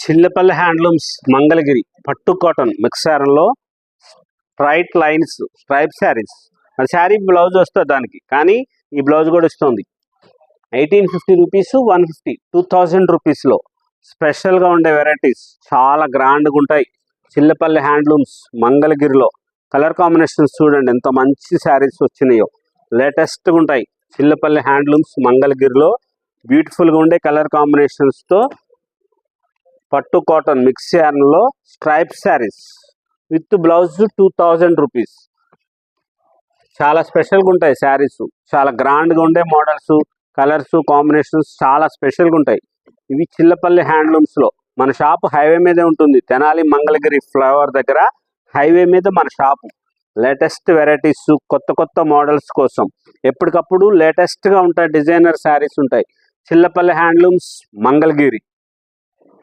Chillapalli handlooms Mangalagiri పట్టు cotton మిక్సర్లో straight lines stripe saris. అది శారీ బ్లౌజ్ వస్తుంది దానికి, కానీ ఈ బ్లౌజ్ కూడా వస్తుంది. 1850 రూపీస్, 150, 2000 రూపీస్లో స్పెషల్గా ఉండే వెరైటీస్ చాలా గ్రాండ్గా ఉంటాయి. చిల్లపల్లి హ్యాండ్లూమ్స్ మంగళగిరిలో కలర్ కాంబినేషన్స్ చూడండి ఎంత మంచి శారీస్ వచ్చినాయో, లేటెస్ట్గా ఉంటాయి. చిల్లపల్లి హ్యాండ్లూమ్స్ మంగళగిరిలో బ్యూటిఫుల్గా ఉండే కలర్ కాంబినేషన్స్తో పట్టు కాటన్ మిక్స్ యార్న్లో stripe saris with blouse 2000 rupees. చాలా స్పెషల్గా ఉంటాయి శారీస్, చాలా గ్రాండ్గా ఉండే మోడల్స్, కలర్స్, కాంబినేషన్స్ చాలా స్పెషల్గా ఉంటాయి. ఇవి చిల్లపల్లి హ్యాండ్లూమ్స్లో. మన షాపు హైవే మీదే ఉంటుంది, తెనాలి మంగళగిరి ఫ్లైఓవర్ దగ్గర హైవే మీద మన షాపు. లేటెస్ట్ వెరైటీస్, కొత్త కొత్త మోడల్స్ కోసం ఎప్పటికప్పుడు లేటెస్ట్గా ఉంటాయి. డిజైనర్ శారీస్ ఉంటాయి. చిల్లపల్లి హ్యాండ్లూమ్స్ మంగళగిరి.